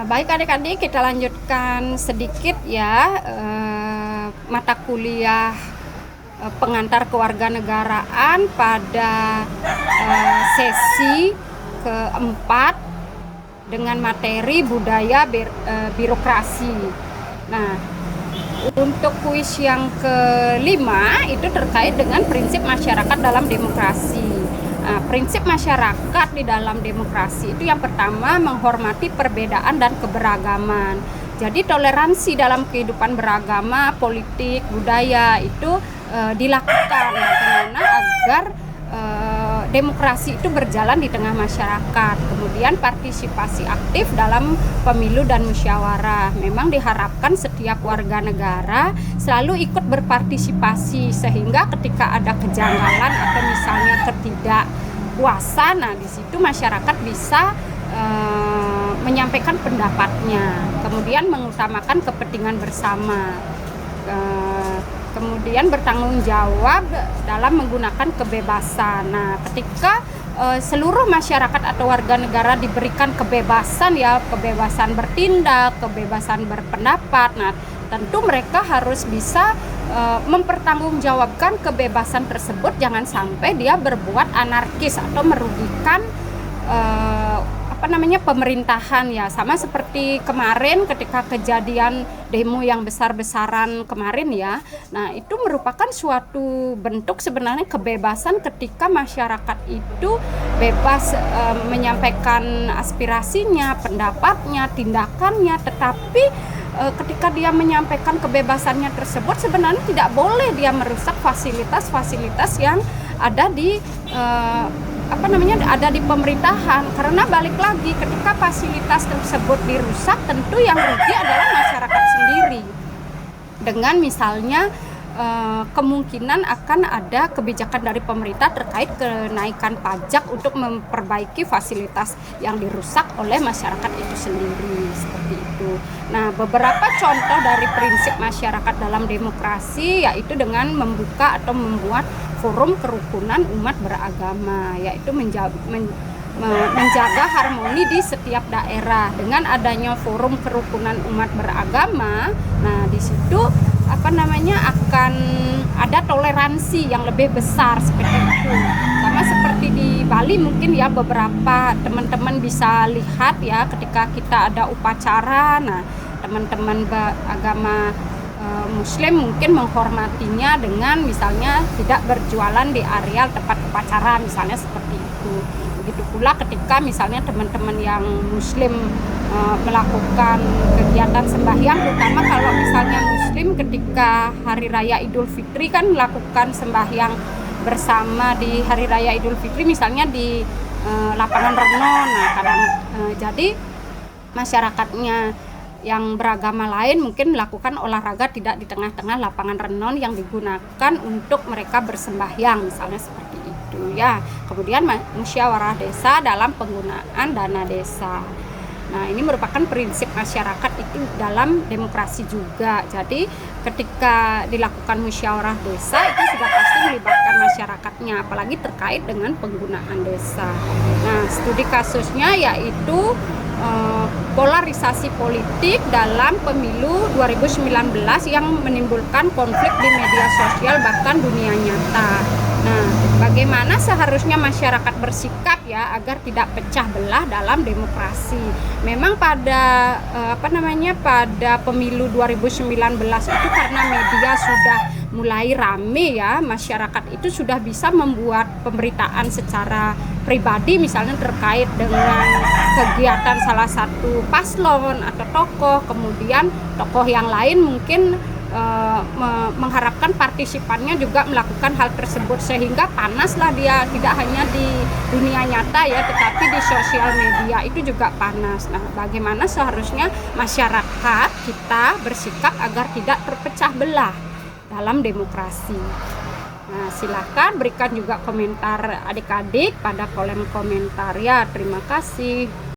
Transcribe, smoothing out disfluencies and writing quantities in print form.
Baik adik-adik, kita lanjutkan sedikit ya mata kuliah pengantar kewarganegaraan pada sesi keempat dengan materi budaya birokrasi. Nah, untuk kuis yang kelima itu terkait dengan prinsip masyarakat dalam demokrasi. Nah, prinsip masyarakat di dalam demokrasi itu yang pertama menghormati perbedaan dan keberagaman. Jadi toleransi dalam kehidupan beragama, politik, budaya itu dilakukan bagaimana agar demokrasi itu berjalan di tengah masyarakat. Kemudian partisipasi aktif dalam pemilu dan musyawarah. Memang diharapkan setiap warga negara selalu ikut berpartisipasi sehingga ketika ada kejanggalan atau misalnya ketidakpuasan, nah di situ masyarakat bisa menyampaikan pendapatnya. Kemudian mengutamakan kepentingan bersama. Kemudian bertanggung jawab dalam menggunakan kebebasan. Nah, ketika seluruh masyarakat atau warga negara diberikan kebebasan ya, kebebasan bertindak, kebebasan berpendapat. Nah, tentu mereka harus bisa mempertanggungjawabkan kebebasan tersebut, jangan sampai dia berbuat anarkis atau merugikan pemerintahan ya. Sama seperti kemarin ketika kejadian demo yang besar-besaran kemarin ya. Nah, itu merupakan suatu bentuk sebenarnya kebebasan ketika masyarakat itu bebas menyampaikan aspirasinya, pendapatnya, tindakannya, tetapi ketika dia menyampaikan kebebasannya tersebut sebenarnya tidak boleh dia merusak fasilitas-fasilitas yang ada di ada di pemerintahan, karena balik lagi ketika fasilitas tersebut dirusak tentu yang rugi adalah masyarakat sendiri dengan misalnya kemungkinan akan ada kebijakan dari pemerintah terkait kenaikan pajak untuk memperbaiki fasilitas yang dirusak oleh masyarakat itu sendiri, seperti itu. Nah, beberapa contoh dari prinsip masyarakat dalam demokrasi yaitu dengan membuka atau membuat forum kerukunan umat beragama, yaitu menjaga harmoni di setiap daerah. Dengan adanya forum kerukunan umat beragama, nah di situ akan ada toleransi yang lebih besar seperti itu. Sama seperti di Bali mungkin ya, beberapa teman-teman bisa lihat ya ketika kita ada upacara, nah teman-teman beragama Muslim mungkin menghormatinya dengan misalnya tidak berjualan di area tempat upacara misalnya, seperti itu. Begitu pula ketika misalnya teman-teman yang Muslim melakukan kegiatan sembahyang, terutama kalau misalnya Muslim ketika Hari Raya Idul Fitri kan melakukan sembahyang bersama di Hari Raya Idul Fitri misalnya di lapangan renon. Nah, jadi masyarakatnya yang beragama lain mungkin melakukan olahraga tidak di tengah-tengah lapangan renon yang digunakan untuk mereka bersembahyang misalnya, seperti itu ya. Kemudian musyawarah desa dalam penggunaan dana desa. Nah, ini merupakan prinsip masyarakat itu dalam demokrasi juga. Jadi ketika dilakukan musyawarah desa itu sudah pasti melibatkan masyarakatnya, apalagi terkait dengan penggunaan desa. Nah, studi kasusnya yaitu polarisasi politik dalam pemilu 2019 yang menimbulkan konflik di media sosial bahkan dunia nyata. Nah, bagaimana seharusnya masyarakat bersikap ya agar tidak pecah belah dalam demokrasi. Memang pada pada pemilu 2019 itu karena media sudah mulai rame ya, masyarakat itu sudah bisa membuat pemberitaan secara pribadi misalnya terkait dengan kegiatan salah satu paslon atau tokoh, kemudian tokoh yang lain mungkin mengharapkan partisipannya juga melakukan hal tersebut, sehingga panaslah dia tidak hanya di dunia nyata ya, tetapi di sosial media itu juga panas. Nah, bagaimana seharusnya masyarakat kita bersikap agar tidak terpecah belah dalam demokrasi. Nah, silakan berikan juga komentar adik-adik pada kolom komentar ya. Terima kasih.